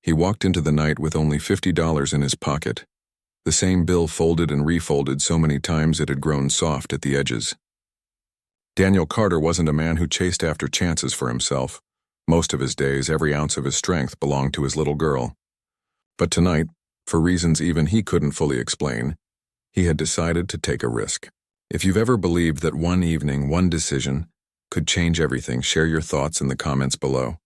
He walked into the night with only $50 in his pocket, the same bill folded and refolded so many times it had grown soft at the edges. Daniel Carter wasn't a man who chased after chances for himself. Most of his days, every ounce of his strength belonged to his little girl. But tonight, for reasons even he couldn't fully explain, he had decided to take a risk. If you've ever believed that one evening, one decision, could change everything, share your thoughts in the comments below.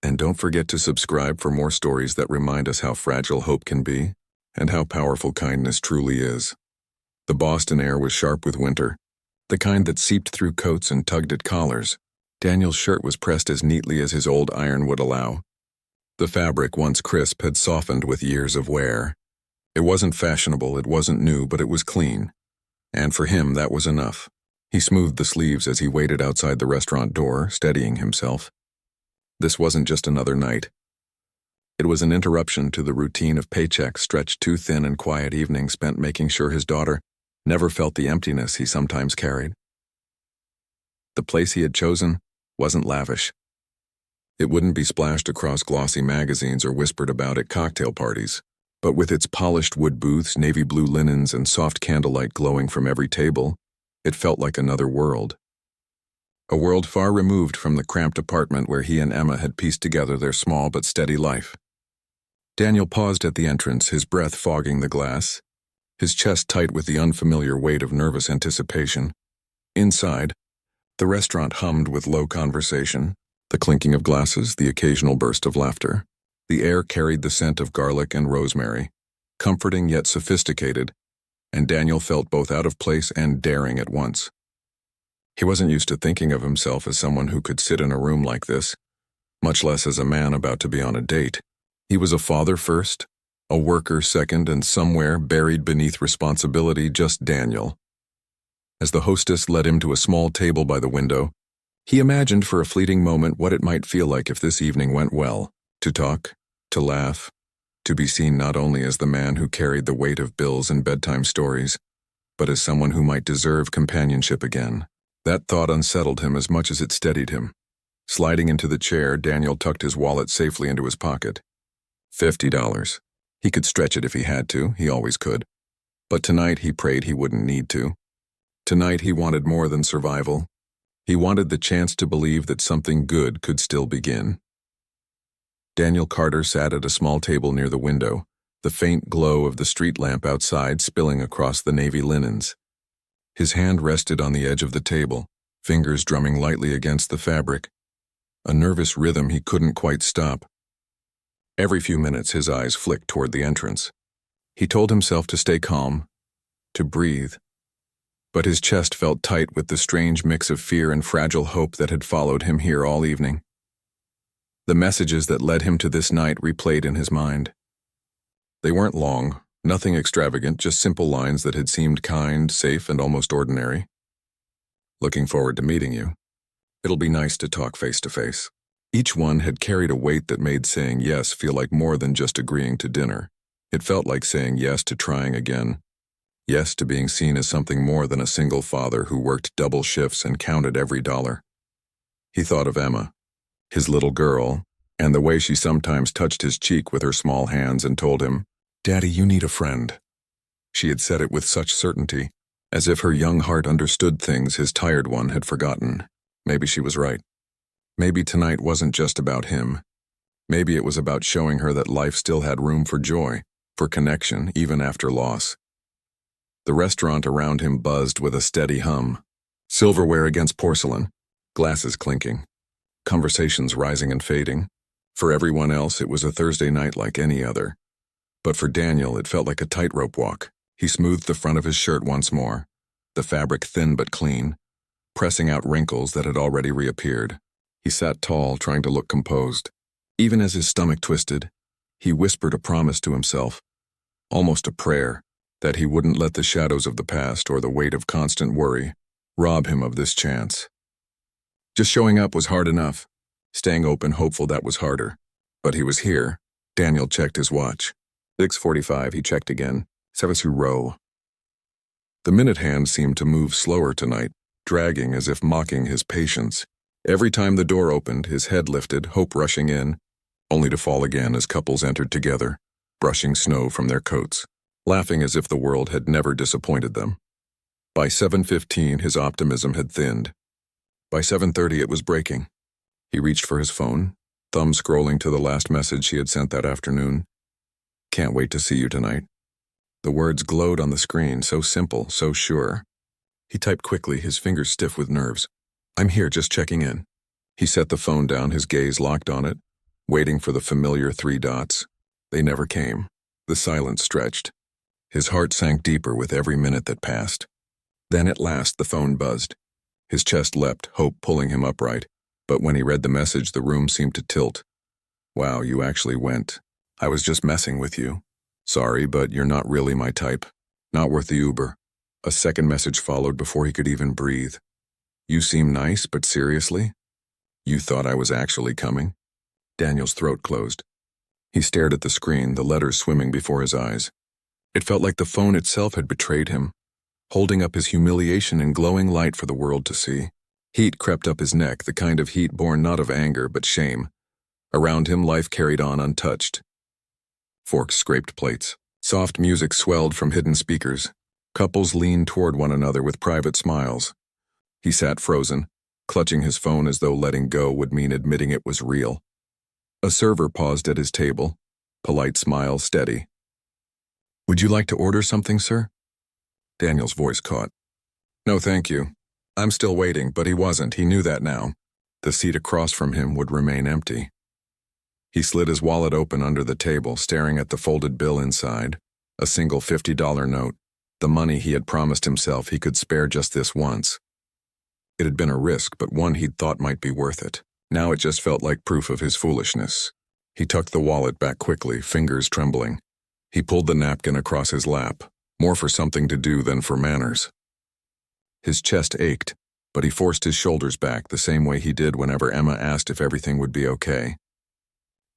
And don't forget to subscribe for more stories that remind us how fragile hope can be and how powerful kindness truly is. The Boston air was sharp with winter, the kind that seeped through coats and tugged at collars. Daniel's shirt was pressed as neatly as his old iron would allow. The fabric, once crisp, had softened with years of wear. It wasn't fashionable, it wasn't new, but it was clean. And for him, that was enough. He smoothed the sleeves as he waited outside the restaurant door, steadying himself. This wasn't just another night. It was an interruption to the routine of paychecks stretched too thin and quiet evenings spent making sure his daughter never felt the emptiness he sometimes carried. The place he had chosen wasn't lavish. It wouldn't be splashed across glossy magazines or whispered about at cocktail parties, but with its polished wood booths, navy blue linens, and soft candlelight glowing from every table, it felt like another world. A world far removed from the cramped apartment where he and Emma had pieced together their small but steady life. Daniel paused at the entrance, his breath fogging the glass, his chest tight with the unfamiliar weight of nervous anticipation. Inside, the restaurant hummed with low conversation, the clinking of glasses, the occasional burst of laughter. The air carried the scent of garlic and rosemary, comforting yet sophisticated, and Daniel felt both out of place and daring at once. He wasn't used to thinking of himself as someone who could sit in a room like this, much less as a man about to be on a date. He was a father first, a worker second, and somewhere buried beneath responsibility, just Daniel. As the hostess led him to a small table by the window, he imagined for a fleeting moment what it might feel like if this evening went well, to talk, to laugh, to be seen not only as the man who carried the weight of bills and bedtime stories, but as someone who might deserve companionship again. That thought unsettled him as much as it steadied him. Sliding into the chair, Daniel tucked his wallet safely into his pocket. $50. He could stretch it if he had to, he always could. But tonight he prayed he wouldn't need to. Tonight he wanted more than survival. He wanted the chance to believe that something good could still begin. Daniel Carter sat at a small table near the window, the faint glow of the street lamp outside spilling across the navy linens. His hand rested on the edge of the table, fingers drumming lightly against the fabric, a nervous rhythm he couldn't quite stop. Every few minutes his eyes flicked toward the entrance. He told himself to stay calm, to breathe, but his chest felt tight with the strange mix of fear and fragile hope that had followed him here all evening. The messages that led him to this night replayed in his mind. They weren't long, nothing extravagant, just simple lines that had seemed kind, safe, and almost ordinary. Looking forward to meeting you. It'll be nice to talk face to face. Each one had carried a weight that made saying yes feel like more than just agreeing to dinner. It felt like saying yes to trying again. Yes to being seen as something more than a single father who worked double shifts and counted every dollar. He thought of Emma, his little girl, and the way she sometimes touched his cheek with her small hands and told him, "Daddy, you need a friend." She had said it with such certainty, as if her young heart understood things his tired one had forgotten. Maybe she was right. Maybe tonight wasn't just about him. Maybe it was about showing her that life still had room for joy, for connection, even after loss. The restaurant around him buzzed with a steady hum. Silverware against porcelain, glasses clinking, conversations rising and fading. For everyone else, it was a Thursday night like any other. But for Daniel, it felt like a tightrope walk. He smoothed the front of his shirt once more, the fabric thin but clean, pressing out wrinkles that had already reappeared. He sat tall, trying to look composed. Even as his stomach twisted, he whispered a promise to himself, almost a prayer, that he wouldn't let the shadows of the past or the weight of constant worry rob him of this chance. Just showing up was hard enough. Staying open, hopeful, that was harder. But he was here. Daniel checked his watch. 6:45, he checked again. Sevasu row. The minute hand seemed to move slower tonight, dragging as if mocking his patience. Every time the door opened, his head lifted, hope rushing in, only to fall again as couples entered together, brushing snow from their coats, laughing as if the world had never disappointed them. By 7:15, his optimism had thinned. By 7:30, it was breaking. He reached for his phone, thumb scrolling to the last message she had sent that afternoon. "Can't wait to see you tonight." The words glowed on the screen, so simple, so sure. He typed quickly, his fingers stiff with nerves. "I'm here, just checking in." He set the phone down, his gaze locked on it, waiting for the familiar 3 dots. They never came. The silence stretched. His heart sank deeper with every minute that passed. Then at last the phone buzzed. His chest leapt, hope pulling him upright. But when he read the message, the room seemed to tilt. "Wow, you actually went. I was just messing with you. Sorry, but you're not really my type. Not worth the Uber." A second message followed before he could even breathe. "You seem nice, but seriously? You thought I was actually coming?" Daniel's throat closed. He stared at the screen, the letters swimming before his eyes. It felt like the phone itself had betrayed him, holding up his humiliation in glowing light for the world to see. Heat crept up his neck, the kind of heat born not of anger but shame. Around him, life carried on untouched. Forks scraped plates. Soft music swelled from hidden speakers. Couples leaned toward one another with private smiles. He sat frozen, clutching his phone as though letting go would mean admitting it was real. A server paused at his table, polite smile steady. "Would you like to order something, sir?" Daniel's voice caught. "No, thank you. I'm still waiting," but he wasn't. He knew that now. The seat across from him would remain empty. He slid his wallet open under the table, staring at the folded bill inside, a single $50 note, the money he had promised himself he could spare just this once. It had been a risk, but one he'd thought might be worth it. Now it just felt like proof of his foolishness. He tucked the wallet back quickly, fingers trembling. He pulled the napkin across his lap, more for something to do than for manners. His chest ached, but he forced his shoulders back the same way he did whenever Emma asked if everything would be okay.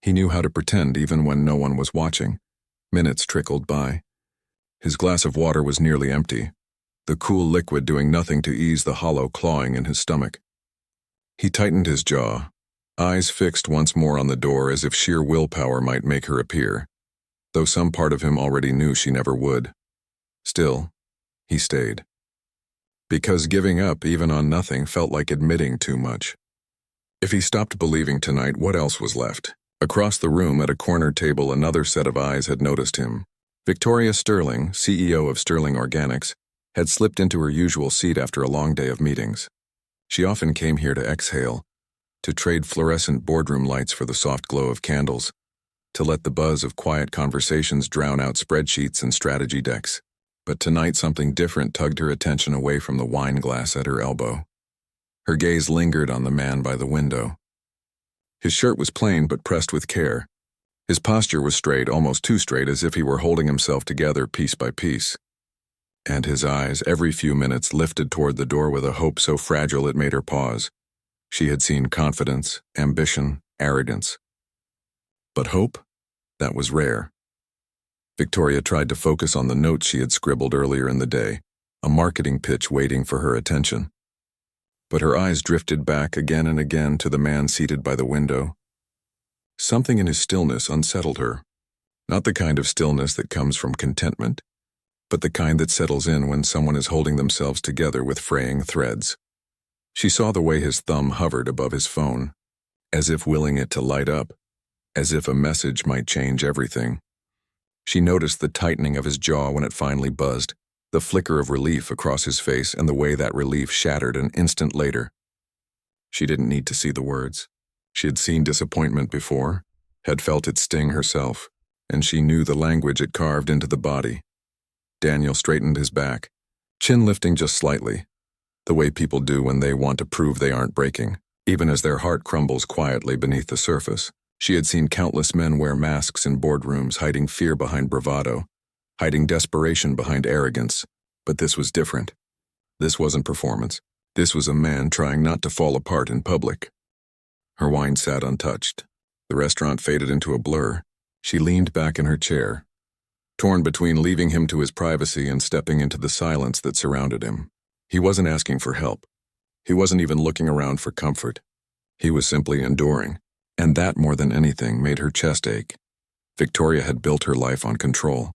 He knew how to pretend even when no one was watching. Minutes trickled by. His glass of water was nearly empty, the cool liquid doing nothing to ease the hollow clawing in his stomach. He tightened his jaw, eyes fixed once more on the door as if sheer willpower might make her appear, though some part of him already knew she never would. Still, he stayed. Because giving up even on nothing felt like admitting too much. If he stopped believing tonight, what else was left? Across the room at a corner table, another set of eyes had noticed him. Victoria Sterling, CEO of Sterling Organics, had slipped into her usual seat after a long day of meetings. She often came here to exhale, to trade fluorescent boardroom lights for the soft glow of candles, to let the buzz of quiet conversations drown out spreadsheets and strategy decks. But tonight something different tugged her attention away from the wine glass at her elbow. Her gaze lingered on the man by the window. His shirt was plain but pressed with care. His posture was straight, almost too straight, as if he were holding himself together piece by piece. And his eyes, every few minutes, lifted toward the door with a hope so fragile it made her pause. She had seen confidence, ambition, arrogance. But hope? That was rare. Victoria tried to focus on the notes she had scribbled earlier in the day, a marketing pitch waiting for her attention. But her eyes drifted back again and again to the man seated by the window. Something in his stillness unsettled her. Not the kind of stillness that comes from contentment, but the kind that settles in when someone is holding themselves together with fraying threads. She saw the way his thumb hovered above his phone, as if willing it to light up, as if a message might change everything. She noticed the tightening of his jaw when it finally buzzed, the flicker of relief across his face, and the way that relief shattered an instant later. She didn't need to see the words. She had seen disappointment before, had felt it sting herself, and she knew the language it carved into the body. Daniel straightened his back, chin lifting just slightly, the way people do when they want to prove they aren't breaking, even as their heart crumbles quietly beneath the surface. She had seen countless men wear masks in boardrooms, hiding fear behind bravado, hiding desperation behind arrogance, but this was different. This wasn't performance. This was a man trying not to fall apart in public. Her wine sat untouched. The restaurant faded into a blur. She leaned back in her chair, torn between leaving him to his privacy and stepping into the silence that surrounded him. He wasn't asking for help. He wasn't even looking around for comfort. He was simply enduring. And that, more than anything, made her chest ache. Victoria had built her life on control.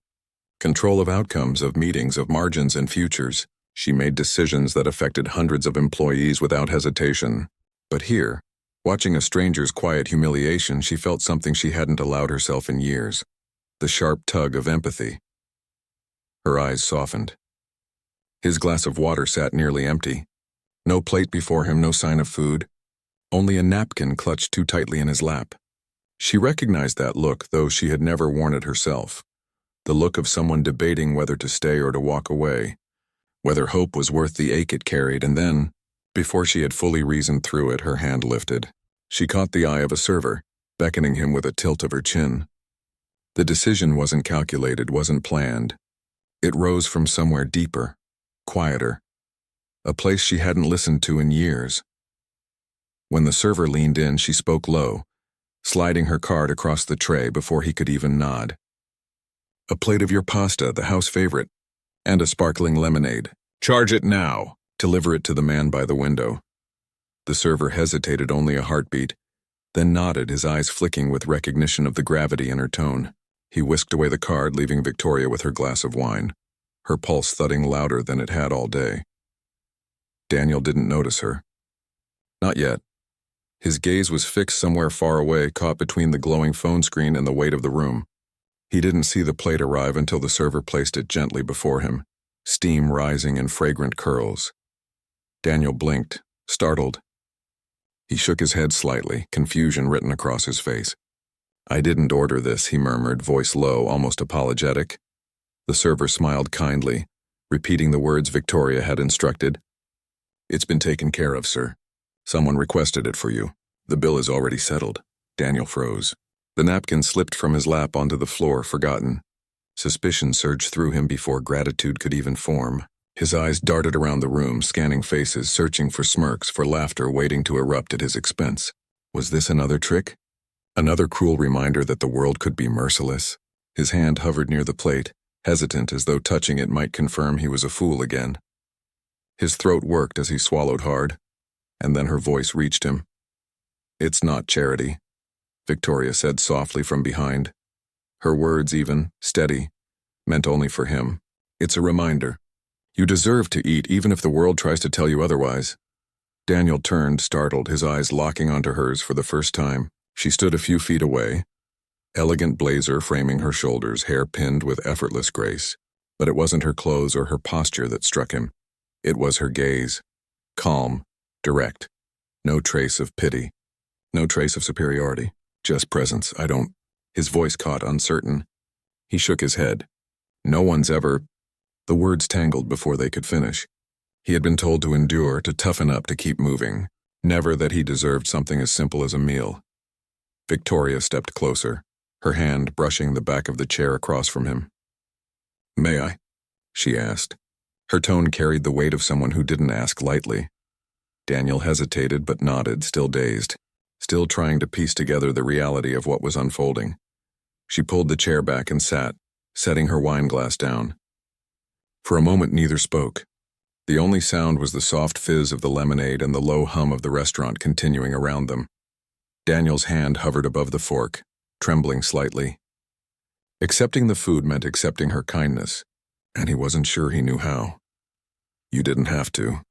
Control of outcomes, of meetings, of margins and futures. She made decisions that affected hundreds of employees without hesitation. But here, watching a stranger's quiet humiliation, she felt something she hadn't allowed herself in years. The sharp tug of empathy. Her eyes softened. His glass of water sat nearly empty. No plate before him, no sign of food. Only a napkin clutched too tightly in his lap. She recognized that look, though she had never worn it herself. The look of someone debating whether to stay or to walk away. Whether hope was worth the ache it carried, and then, before she had fully reasoned through it, her hand lifted. She caught the eye of a server, beckoning him with a tilt of her chin. The decision wasn't calculated, wasn't planned. It rose from somewhere deeper, quieter. A place she hadn't listened to in years. When the server leaned in, she spoke low, sliding her card across the tray before he could even nod. "A plate of your pasta, the house favorite, and a sparkling lemonade. Charge it now." Deliver it to the man by the window. The server hesitated only a heartbeat, then nodded, his eyes flicking with recognition of the gravity in her tone. He whisked away the card, leaving Victoria with her glass of wine, her pulse thudding louder than it had all day. Daniel didn't notice her. Not yet. His gaze was fixed somewhere far away, caught between the glowing phone screen and the weight of the room. He didn't see the plate arrive until the server placed it gently before him, steam rising in fragrant curls. Daniel blinked, startled. He shook his head slightly, confusion written across his face. "I didn't order this," he murmured, voice low, almost apologetic. The server smiled kindly, repeating the words Victoria had instructed. "It's been taken care of, sir. Someone requested it for you. The bill is already settled." Daniel froze. The napkin slipped from his lap onto the floor, forgotten. Suspicion surged through him before gratitude could even form. His eyes darted around the room, scanning faces, searching for smirks, for laughter waiting to erupt at his expense. Was this another trick? Another cruel reminder that the world could be merciless? His hand hovered near the plate, hesitant as though touching it might confirm he was a fool again. His throat worked as he swallowed hard, and then her voice reached him. "It's not charity," Victoria said softly from behind. Her words, even, steady, meant only for him. "It's a reminder. You deserve to eat even if the world tries to tell you otherwise." Daniel turned, startled, his eyes locking onto hers for the first time. She stood a few feet away, elegant blazer framing her shoulders, hair pinned with effortless grace. But it wasn't her clothes or her posture that struck him. It was her gaze. Calm, direct. No trace of pity. No trace of superiority. Just presence. His voice caught, uncertain. He shook his head. "No one's ever..." The words tangled before they could finish. He had been told to endure, to toughen up, to keep moving. Never that he deserved something as simple as a meal. Victoria stepped closer, her hand brushing the back of the chair across from him. "May I?" she asked. Her tone carried the weight of someone who didn't ask lightly. Daniel hesitated but nodded, still dazed, still trying to piece together the reality of what was unfolding. She pulled the chair back and sat, setting her wine glass down. For a moment neither spoke. The only sound was the soft fizz of the lemonade and the low hum of the restaurant continuing around them. Daniel's hand hovered above the fork, trembling slightly. Accepting the food meant accepting her kindness, and he wasn't sure he knew how. "You didn't have to,"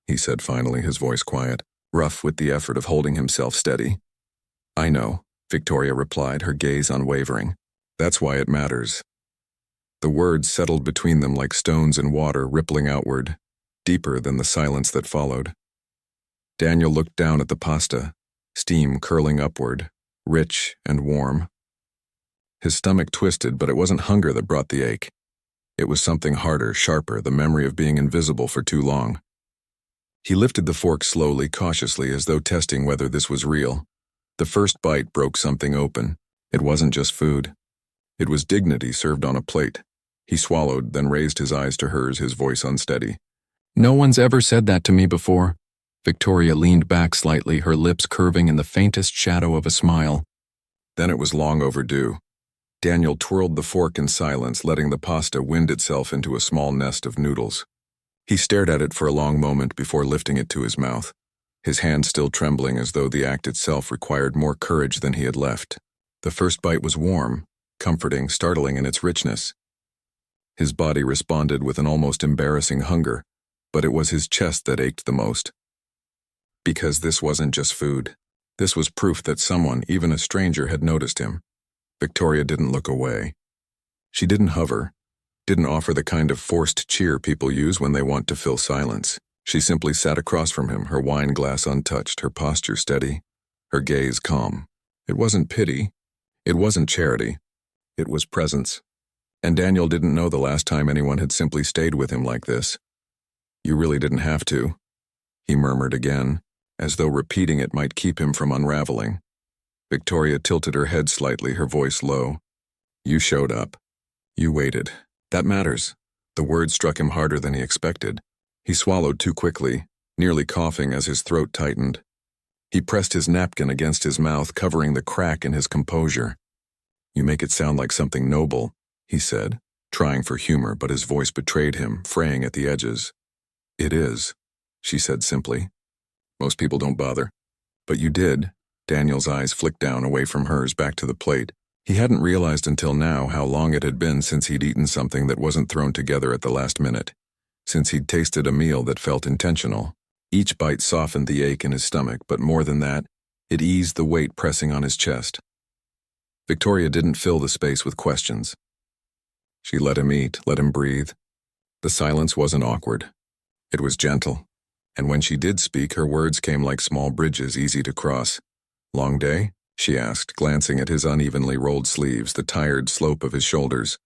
he said finally, his voice quiet, rough with the effort of holding himself steady. "I know," Victoria replied, her gaze unwavering. "That's why it matters." The words settled between them like stones in water, rippling outward, deeper than the silence that followed. Daniel looked down at the pasta, steam curling upward, rich and warm. His stomach twisted, but it wasn't hunger that brought the ache. It was something harder, sharper, the memory of being invisible for too long. He lifted the fork slowly, cautiously, as though testing whether this was real. The first bite broke something open. It wasn't just food. It was dignity served on a plate. He swallowed, then raised his eyes to hers, his voice unsteady. "No one's ever said that to me before." Victoria leaned back slightly, her lips curving in the faintest shadow of a smile. Then it was long overdue. Daniel twirled the fork in silence, letting the pasta wind itself into a small nest of noodles. He stared at it for a long moment before lifting it to his mouth. his hand still trembling as though the act itself required more courage than he had left. The first bite was warm, comforting, startling in its richness. His body responded with an almost embarrassing hunger, but it was his chest that ached the most. Because this wasn't just food. This was proof that someone, even a stranger, had noticed him. Victoria didn't look away. She didn't hover, didn't offer the kind of forced cheer people use when they want to fill silence. She simply sat across from him, her wine glass untouched, her posture steady, her gaze calm. It wasn't pity. It wasn't charity. It was presence. And Daniel didn't know the last time anyone had simply stayed with him like this. "You really didn't have to," he murmured again, as though repeating it might keep him from unraveling. Victoria tilted her head slightly, her voice low. "You showed up. You waited. That matters." The word struck him harder than he expected. He swallowed too quickly, nearly coughing as his throat tightened. He pressed his napkin against his mouth, covering the crack in his composure. "You make it sound like something noble," he said, trying for humor, but his voice betrayed him, fraying at the edges. "It is," she said simply. "Most people don't bother. But you did." Daniel's eyes flicked down away from hers back to the plate. He hadn't realized until now how long it had been since he'd eaten something that wasn't thrown together at the last minute, since he'd tasted a meal that felt intentional. Each bite softened the ache in his stomach, but more than that, it eased the weight pressing on his chest. Victoria didn't fill the space with questions. She let him eat, let him breathe. The silence wasn't awkward. It was gentle, and when she did speak, her words came like small bridges easy to cross. "Long day?" she asked, glancing at his unevenly rolled sleeves, the tired slope of his shoulders.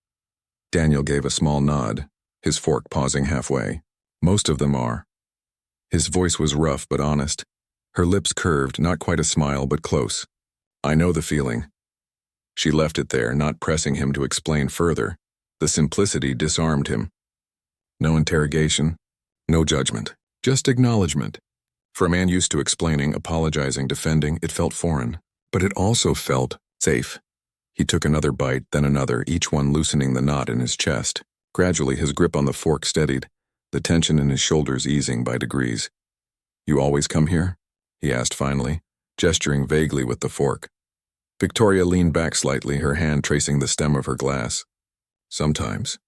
Daniel gave a small nod, his fork pausing halfway. "Most of them are." His voice was rough but honest. Her lips curved, not quite a smile but close. "I know the feeling." She left it there, not pressing him to explain further. The simplicity disarmed him. No interrogation, no judgment, just acknowledgement. For a man used to explaining, apologizing, defending, it felt foreign. But it also felt safe. He took another bite, then another, each one loosening the knot in his chest. Gradually, his grip on the fork steadied, the tension in his shoulders easing by degrees. "You always come here?" he asked finally, gesturing vaguely with the fork. Victoria leaned back slightly, her hand tracing the stem of her glass. "Sometimes.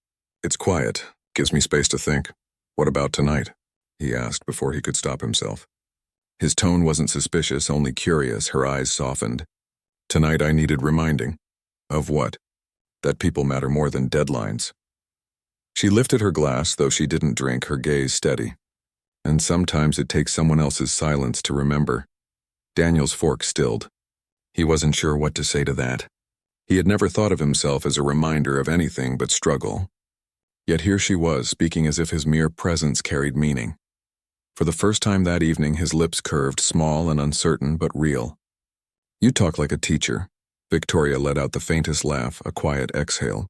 It's quiet, gives me space to think. What about tonight?" he asked before he could stop himself. His tone wasn't suspicious, only curious, her eyes softened. "Tonight I needed reminding." "Of what?" "That people matter more than deadlines." She lifted her glass, though she didn't drink, her gaze steady. "And sometimes it takes someone else's silence to remember." Daniel's fork stilled. He wasn't sure what to say to that. He had never thought of himself as a reminder of anything but struggle. Yet here she was, speaking as if his mere presence carried meaning. For the first time that evening, his lips curved, small and uncertain, but real. "You talk like a teacher." Victoria let out the faintest laugh, a quiet exhale.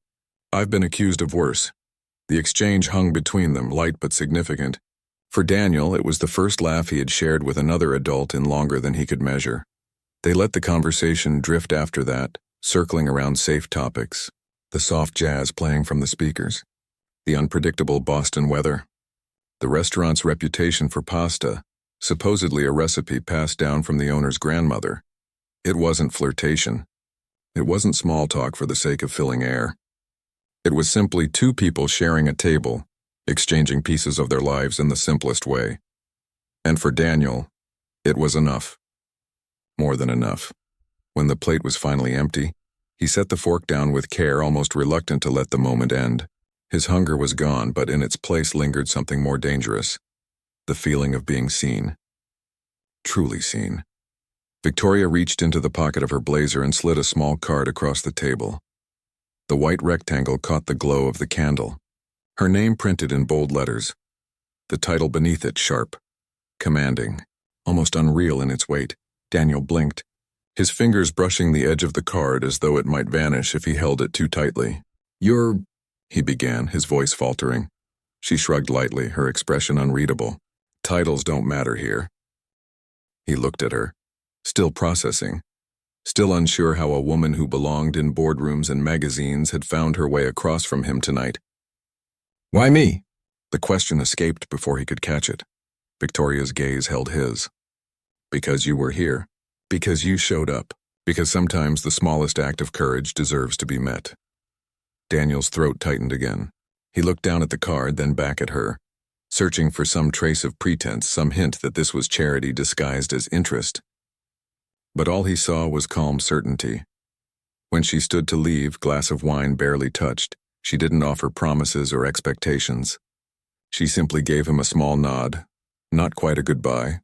"I've been accused of worse." The exchange hung between them, light but significant. For Daniel, it was the first laugh he had shared with another adult in longer than he could measure. They let the conversation drift after that, circling around safe topics. The soft jazz playing from the speakers. The unpredictable Boston weather. The restaurant's reputation for pasta, supposedly a recipe passed down from the owner's grandmother. It wasn't flirtation. It wasn't small talk for the sake of filling air. It was simply two people sharing a table, exchanging pieces of their lives in the simplest way. And for Daniel, it was enough. More than enough. When the plate was finally empty, he set the fork down with care, almost reluctant to let the moment end. His hunger was gone, but in its place lingered something more dangerous. The feeling of being seen. Truly seen. Victoria reached into the pocket of her blazer and slid a small card across the table. The white rectangle caught the glow of the candle. Her name printed in bold letters. The title beneath it sharp. Commanding. Almost unreal in its weight. Daniel blinked, his fingers brushing the edge of the card as though it might vanish if he held it too tightly. "You're..." he began, his voice faltering. She shrugged lightly, her expression unreadable. "Titles don't matter here." He looked at her, still processing, still unsure how a woman who belonged in boardrooms and magazines had found her way across from him tonight. "Why me?" The question escaped before he could catch it. Victoria's gaze held his. Because you were here. Because you showed up. Because sometimes the smallest act of courage deserves to be met. Daniel's throat tightened again. He looked down at the card, then back at her, searching for some trace of pretense, some hint that this was charity disguised as interest. But all he saw was calm certainty. When she stood to leave, glass of wine barely touched, she didn't offer promises or expectations. She simply gave him a small nod, not quite a goodbye,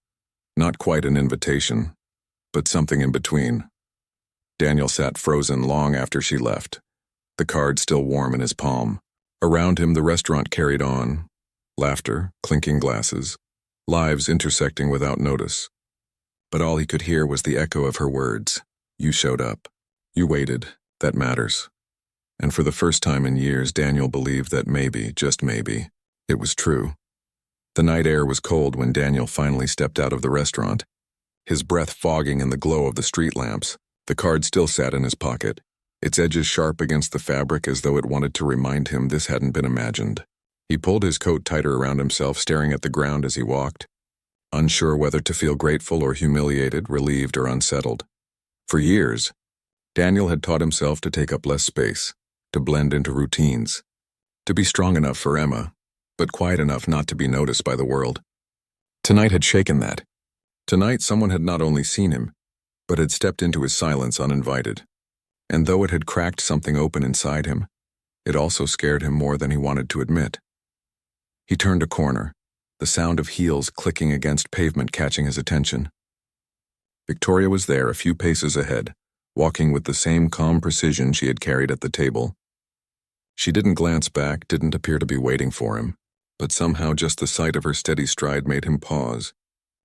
not quite an invitation, but something in between. Daniel sat frozen long after she left, the card still warm in his palm. Around him, the restaurant carried on. Laughter, clinking glasses, lives intersecting without notice. But all he could hear was the echo of her words. You showed up. You waited. That matters. And for the first time in years, Daniel believed that maybe, just maybe, it was true. The night air was cold when Daniel finally stepped out of the restaurant, his breath fogging in the glow of the street lamps. The card still sat in his pocket, its edges sharp against the fabric as though it wanted to remind him this hadn't been imagined. He pulled his coat tighter around himself, staring at the ground as he walked, unsure whether to feel grateful or humiliated, relieved or unsettled. For years, Daniel had taught himself to take up less space, to blend into routines, to be strong enough for Emma, but quiet enough not to be noticed by the world. Tonight had shaken that. Tonight someone had not only seen him, but had stepped into his silence uninvited. And though it had cracked something open inside him, it also scared him more than he wanted to admit. He turned a corner, the sound of heels clicking against pavement catching his attention. Victoria was there, a few paces ahead, walking with the same calm precision she had carried at the table. She didn't glance back, didn't appear to be waiting for him, but somehow just the sight of her steady stride made him pause.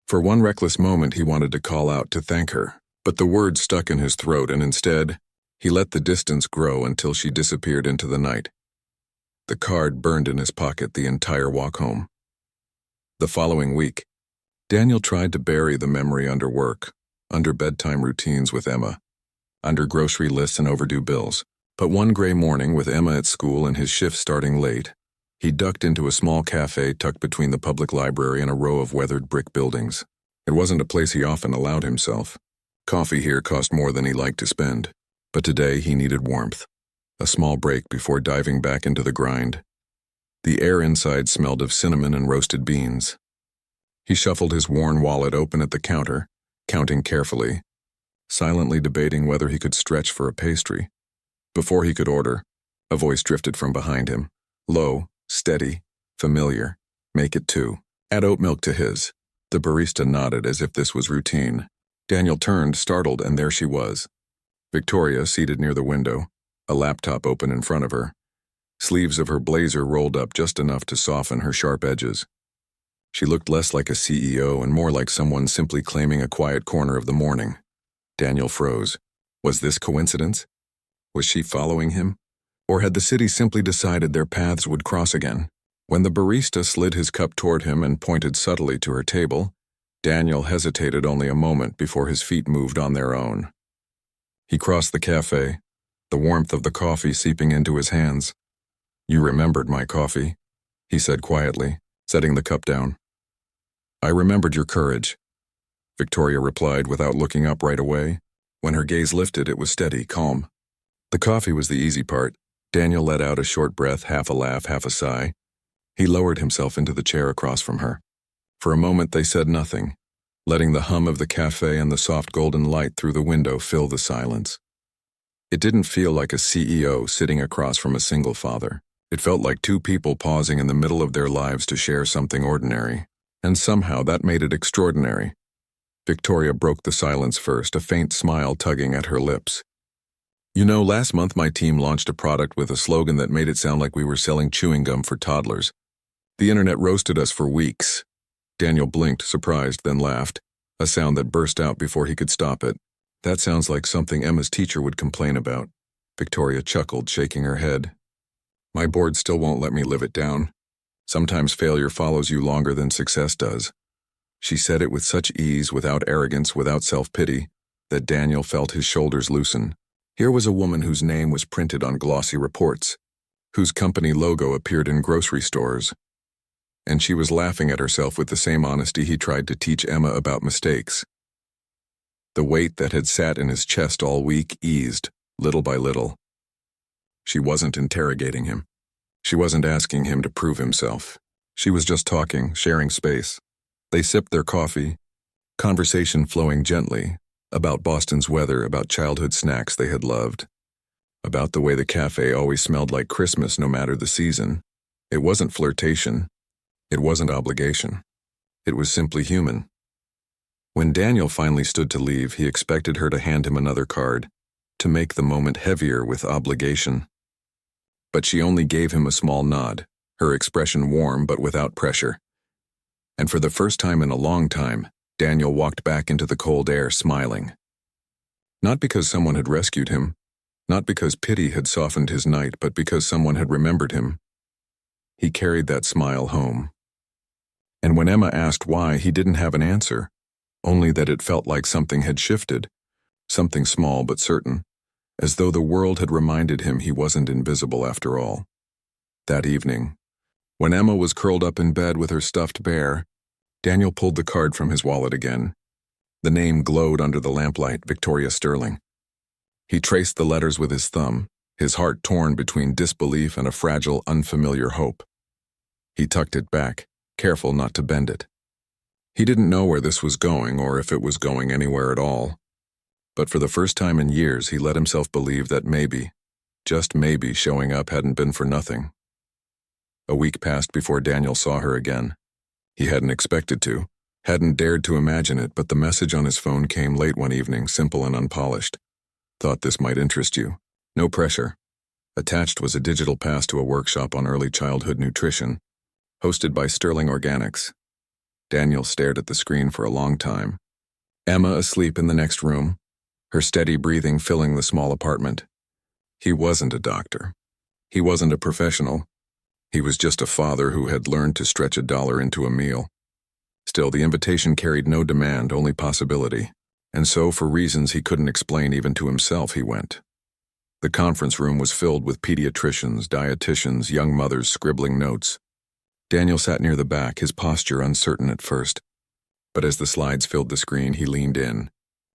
For one reckless moment he wanted to call out to thank her, but the words stuck in his throat, and instead, he let the distance grow until she disappeared into the night. The card burned in his pocket the entire walk home. The following week, Daniel tried to bury the memory under work, under bedtime routines with Emma, under grocery lists and overdue bills. But one gray morning, with Emma at school and his shift starting late, he ducked into a small cafe tucked between the public library and a row of weathered brick buildings. It wasn't a place he often allowed himself. Coffee here cost more than he liked to spend, but today he needed warmth, a small break before diving back into the grind. The air inside smelled of cinnamon and roasted beans. He shuffled his worn wallet open at the counter, counting carefully, silently debating whether he could stretch for a pastry. Before he could order, a voice drifted from behind him, low, steady, familiar. Make it 2. Add oat milk to his. The barista nodded as if this was routine. Daniel turned, startled, and there she was. Victoria, seated near the window, a laptop open in front of her. Sleeves of her blazer rolled up just enough to soften her sharp edges. She looked less like a CEO and more like someone simply claiming a quiet corner of the morning. Daniel froze. Was this coincidence? Was she following him? Or had the city simply decided their paths would cross again? When the barista slid his cup toward him and pointed subtly to her table, Daniel hesitated only a moment before his feet moved on their own. He crossed the cafe, the warmth of the coffee seeping into his hands. You remembered my coffee, he said quietly, setting the cup down. I remembered your courage, Victoria replied without looking up right away. When her gaze lifted, it was steady, calm. The coffee was the easy part. Daniel let out a short breath, half a laugh, half a sigh. He lowered himself into the chair across from her. For a moment they said nothing, letting the hum of the cafe and the soft golden light through the window fill the silence. It didn't feel like a CEO sitting across from a single father. It felt like two people pausing in the middle of their lives to share something ordinary. And somehow that made it extraordinary. Victoria broke the silence first, a faint smile tugging at her lips. You know, last month my team launched a product with a slogan that made it sound like we were selling chewing gum for toddlers. The internet roasted us for weeks. Daniel blinked, surprised, then laughed, a sound that burst out before he could stop it. That sounds like something Emma's teacher would complain about. Victoria chuckled, shaking her head. My board still won't let me live it down. Sometimes failure follows you longer than success does. She said it with such ease, without arrogance, without self-pity, that Daniel felt his shoulders loosen. Here was a woman whose name was printed on glossy reports, whose company logo appeared in grocery stores. And she was laughing at herself with the same honesty he tried to teach Emma about mistakes. The weight that had sat in his chest all week eased, little by little. She wasn't interrogating him. She wasn't asking him to prove himself. She was just talking, sharing space. They sipped their coffee, conversation flowing gently, about Boston's weather, about childhood snacks they had loved, about the way the cafe always smelled like Christmas no matter the season. It wasn't flirtation. It wasn't obligation. It was simply human. When Daniel finally stood to leave, he expected her to hand him another card, to make the moment heavier with obligation. But she only gave him a small nod, her expression warm but without pressure. And for the first time in a long time, Daniel walked back into the cold air smiling. Not because someone had rescued him, not because pity had softened his night, but because someone had remembered him. He carried that smile home. And when Emma asked why, he didn't have an answer, only that it felt like something had shifted, something small but certain, as though the world had reminded him he wasn't invisible after all. That evening, when Emma was curled up in bed with her stuffed bear, Daniel pulled the card from his wallet again. The name glowed under the lamplight, Victoria Sterling. He traced the letters with his thumb, his heart torn between disbelief and a fragile, unfamiliar hope. He tucked it back, careful not to bend it. He didn't know where this was going or if it was going anywhere at all. But for the first time in years, he let himself believe that maybe, just maybe, showing up hadn't been for nothing. A week passed before Daniel saw her again. He hadn't expected to, hadn't dared to imagine it, but the message on his phone came late one evening, simple and unpolished. Thought this might interest you. No pressure. Attached was a digital pass to a workshop on early childhood nutrition, hosted by Sterling Organics. Daniel stared at the screen for a long time. Emma asleep in the next room, her steady breathing filling the small apartment. He wasn't a doctor. He wasn't a professional. He was just a father who had learned to stretch $1 into a meal. Still, the invitation carried no demand, only possibility. And so, for reasons he couldn't explain even to himself, he went. The conference room was filled with pediatricians, dietitians, young mothers scribbling notes. Daniel sat near the back, his posture uncertain at first. But as the slides filled the screen, he leaned in.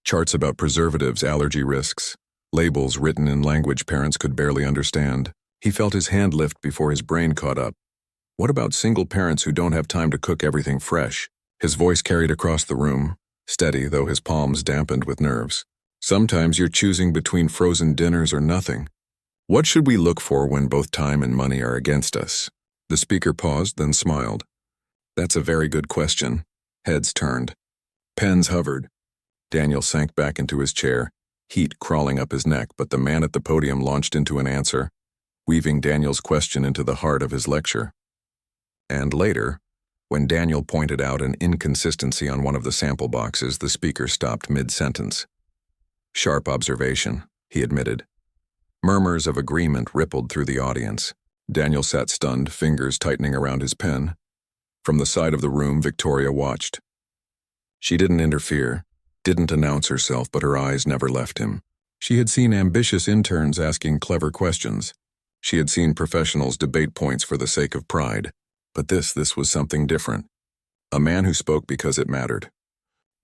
Charts about preservatives, allergy risks, labels written in language parents could barely understand. He felt his hand lift before his brain caught up. What about single parents who don't have time to cook everything fresh? His voice carried across the room, steady though his palms dampened with nerves. Sometimes you're choosing between frozen dinners or nothing. What should we look for when both time and money are against us? The speaker paused, then smiled. That's a very good question. Heads turned. Pens hovered. Daniel sank back into his chair, heat crawling up his neck, but the man at the podium launched into an answer, weaving Daniel's question into the heart of his lecture. And later, when Daniel pointed out an inconsistency on one of the sample boxes, the speaker stopped mid-sentence. Sharp observation, he admitted. Murmurs of agreement rippled through the audience. Daniel sat stunned, fingers tightening around his pen. From the side of the room, Victoria watched. She didn't interfere, didn't announce herself, but her eyes never left him. She had seen ambitious interns asking clever questions. She had seen professionals debate points for the sake of pride. But this was something different. A man who spoke because it mattered.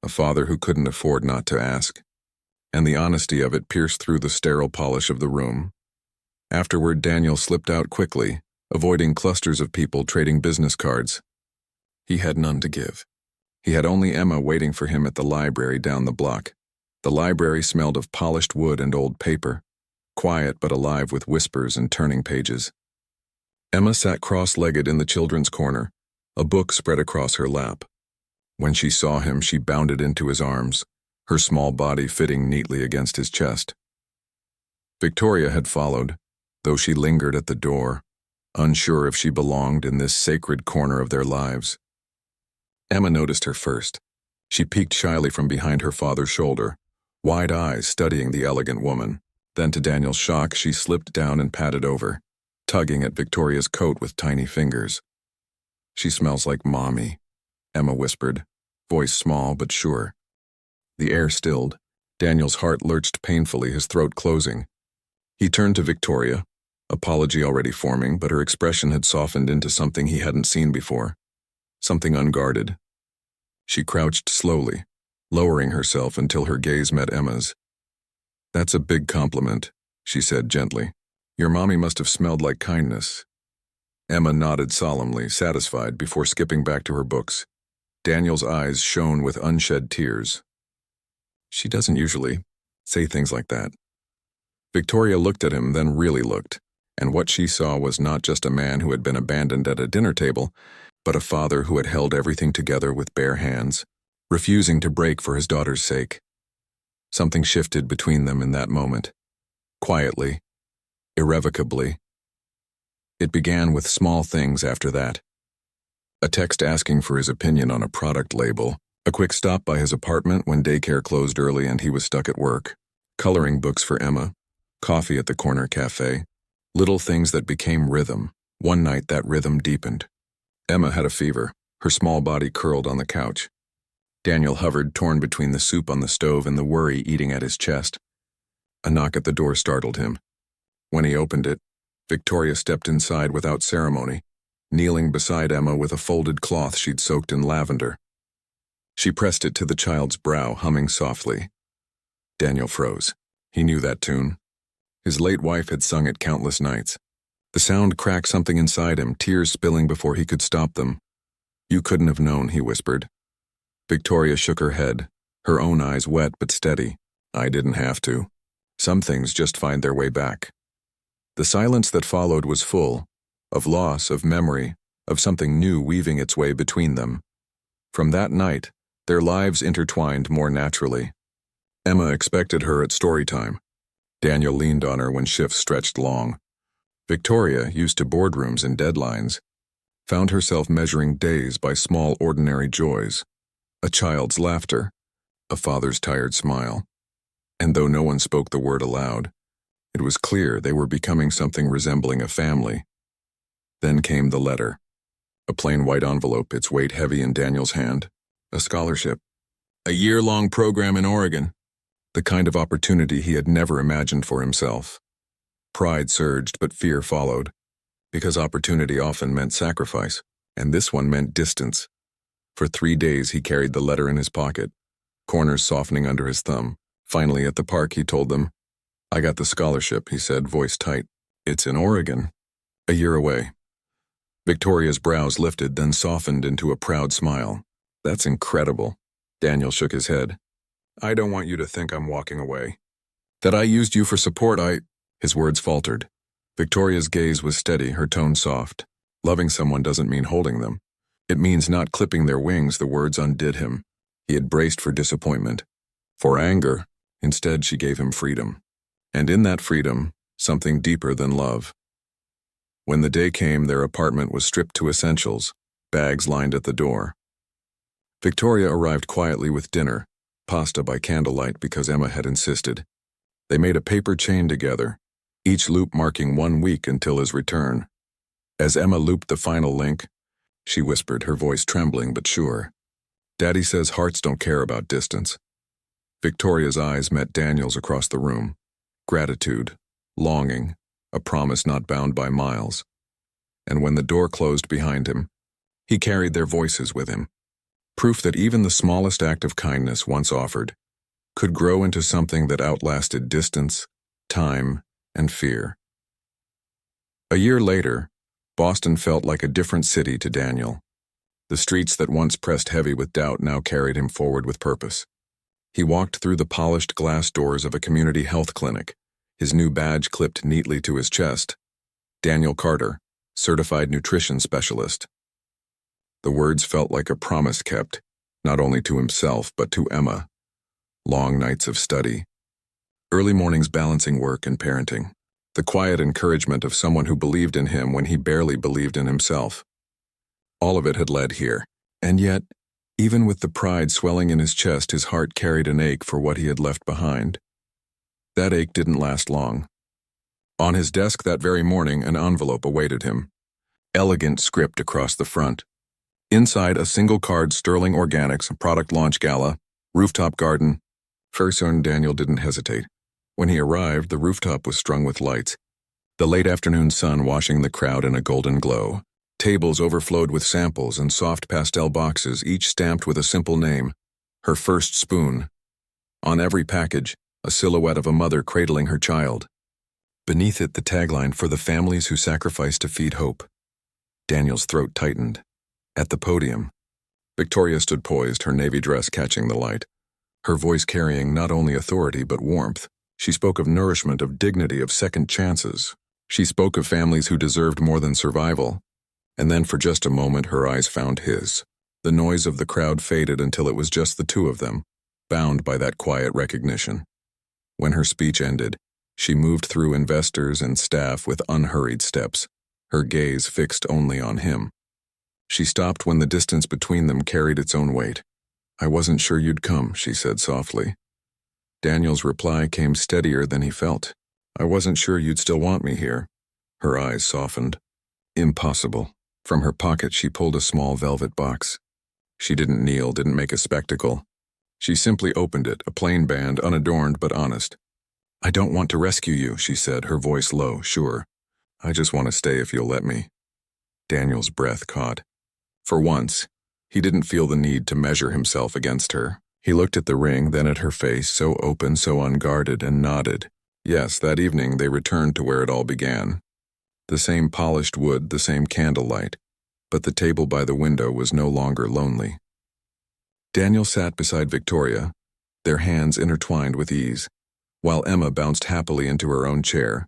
A father who couldn't afford not to ask. And the honesty of it pierced through the sterile polish of the room. Afterward, Daniel slipped out quickly, avoiding clusters of people trading business cards. He had none to give. He had only Emma waiting for him at the library down the block. The library smelled of polished wood and old paper, quiet but alive with whispers and turning pages. Emma sat cross-legged in the children's corner, a book spread across her lap. When she saw him, she bounded into his arms, her small body fitting neatly against his chest. Victoria had followed, though she lingered at the door, unsure if she belonged in this sacred corner of their lives. Emma noticed her first. She peeked shyly from behind her father's shoulder, wide eyes studying the elegant woman. Then, to Daniel's shock, she slipped down and patted over, tugging at Victoria's coat with tiny fingers. "She smells like Mommy," Emma whispered, voice small but sure. The air stilled. Daniel's heart lurched painfully, his throat closing. He turned to Victoria, apology already forming, but her expression had softened into something he hadn't seen before, something unguarded. She crouched slowly, lowering herself until her gaze met Emma's. "That's a big compliment," she said gently. "Your mommy must have smelled like kindness." Emma nodded solemnly, satisfied, before skipping back to her books. Daniel's eyes shone with unshed tears. "She doesn't usually say things like that." Victoria looked at him, then really looked, and what she saw was not just a man who had been abandoned at a dinner table, but a father who had held everything together with bare hands, refusing to break for his daughter's sake. Something shifted between them in that moment. Quietly, irrevocably. It began with small things after that. A text asking for his opinion on a product label, a quick stop by his apartment when daycare closed early and he was stuck at work, coloring books for Emma, coffee at the corner cafe, little things that became rhythm. One night that rhythm deepened. Emma had a fever, her small body curled on the couch. Daniel hovered, torn between the soup on the stove and the worry eating at his chest. A knock at the door startled him. When he opened it, Victoria stepped inside without ceremony, kneeling beside Emma with a folded cloth she'd soaked in lavender. She pressed it to the child's brow, humming softly. Daniel froze. He knew that tune. His late wife had sung it countless nights. The sound cracked something inside him, tears spilling before he could stop them. "You couldn't have known," he whispered. Victoria shook her head, her own eyes wet but steady. "I didn't have to. Some things just find their way back." The silence that followed was full, of loss, of memory, of something new weaving its way between them. From that night, their lives intertwined more naturally. Emma expected her at story time. Daniel leaned on her when shifts stretched long. Victoria, used to boardrooms and deadlines, found herself measuring days by small ordinary joys. A child's laughter, a father's tired smile. And though no one spoke the word aloud, it was clear they were becoming something resembling a family. Then came the letter. A plain white envelope, its weight heavy in Daniel's hand. A scholarship. A year-long program in Oregon. The kind of opportunity he had never imagined for himself. Pride surged, but fear followed, because opportunity often meant sacrifice, and this one meant distance. For 3 days he carried the letter in his pocket, corners softening under his thumb. Finally, at the park, he told them, "I got the scholarship," he said, voice tight. "It's in Oregon. A year away." Victoria's brows lifted, then softened into a proud smile. "That's incredible." Daniel shook his head. "I don't want you to think I'm walking away. That I used you for support, His words faltered. Victoria's gaze was steady, her tone soft. Loving someone doesn't mean holding them. It means not clipping their wings. The words undid him. He had braced for disappointment, for anger. Instead, she gave him freedom. And in that freedom, something deeper than love. When the day came, their apartment was stripped to essentials, bags lined at the door. Victoria arrived quietly with dinner, pasta by candlelight because Emma had insisted. They made a paper chain together, each loop marking 1 week until his return. As Emma looped the final link, she whispered, her voice trembling but sure, "Daddy says hearts don't care about distance." Victoria's eyes met Daniel's across the room. Gratitude, longing, a promise not bound by miles. And when the door closed behind him, he carried their voices with him. Proof that even the smallest act of kindness once offered could grow into something that outlasted distance, time, and fear. A year later, Boston felt like a different city to Daniel. The streets that once pressed heavy with doubt now carried him forward with purpose. He walked through the polished glass doors of a community health clinic, his new badge clipped neatly to his chest. Daniel Carter, certified nutrition specialist. The words felt like a promise kept, not only to himself but to Emma. Long nights of study. Early mornings balancing work and parenting. The quiet encouragement of someone who believed in him when he barely believed in himself. All of it had led here. And yet, even with the pride swelling in his chest, his heart carried an ache for what he had left behind. That ache didn't last long. On his desk that very morning, an envelope awaited him. Elegant script across the front. Inside, a single card, Sterling Organics, product launch gala, rooftop garden. First, Daniel didn't hesitate. When he arrived, the rooftop was strung with lights. The late afternoon sun washing the crowd in a golden glow. Tables overflowed with samples and soft pastel boxes, each stamped with a simple name. Her first spoon. On every package, a silhouette of a mother cradling her child. Beneath it, the tagline, "For the families who sacrifice to feed hope." Daniel's throat tightened. At the podium, Victoria stood poised, her navy dress catching the light, her voice carrying not only authority but warmth. She spoke of nourishment, of dignity, of second chances. She spoke of families who deserved more than survival. And then for just a moment, her eyes found his. The noise of the crowd faded until it was just the two of them, bound by that quiet recognition. When her speech ended, she moved through investors and staff with unhurried steps, her gaze fixed only on him. She stopped when the distance between them carried its own weight. "I wasn't sure you'd come," she said softly. Daniel's reply came steadier than he felt. "I wasn't sure you'd still want me here." Her eyes softened. "Impossible." From her pocket she pulled a small velvet box. She didn't kneel, didn't make a spectacle. She simply opened it, a plain band, unadorned but honest. "I don't want to rescue you," she said, her voice low, sure. "I just want to stay if you'll let me." Daniel's breath caught. For once, he didn't feel the need to measure himself against her. He looked at the ring, then at her face, so open, so unguarded, and nodded. Yes, that evening they returned to where it all began. The same polished wood, the same candlelight, but the table by the window was no longer lonely. Daniel sat beside Victoria, their hands intertwined with ease, while Emma bounced happily into her own chair.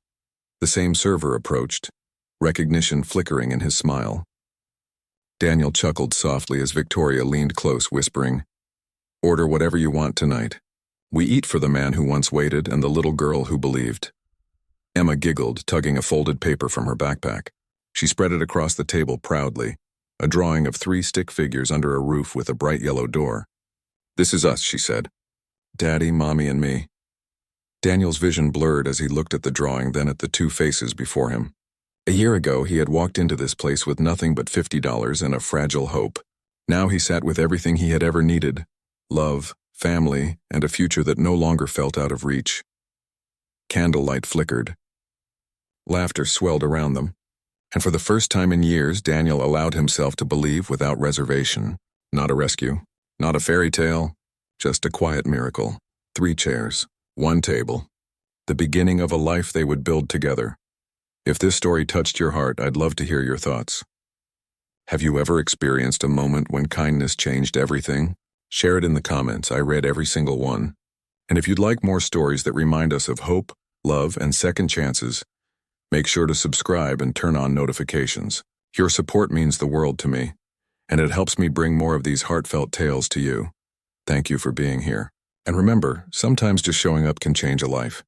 The same server approached, recognition flickering in his smile. Daniel chuckled softly as Victoria leaned close, whispering, "Order whatever you want tonight. We eat for the man who once waited and the little girl who believed." Emma giggled, tugging a folded paper from her backpack. She spread it across the table proudly, a drawing of 3 stick figures under a roof with a bright yellow door. "This is us," she said. "Daddy, Mommy, and me." Daniel's vision blurred as he looked at the drawing, then at the 2 faces before him. A year ago, he had walked into this place with nothing but $50 and a fragile hope. Now he sat with everything he had ever needed: love, family, and a future that no longer felt out of reach. Candlelight flickered. Laughter swelled around them. And for the first time in years, Daniel allowed himself to believe without reservation. Not a rescue, not a fairy tale, just a quiet miracle. 3 chairs, 1 table. The beginning of a life they would build together. If this story touched your heart, I'd love to hear your thoughts. Have you ever experienced a moment when kindness changed everything? Share it in the comments. I read every single one. And if you'd like more stories that remind us of hope, love, and second chances, make sure to subscribe and turn on notifications. Your support means the world to me, and it helps me bring more of these heartfelt tales to you. Thank you for being here. And remember, sometimes just showing up can change a life.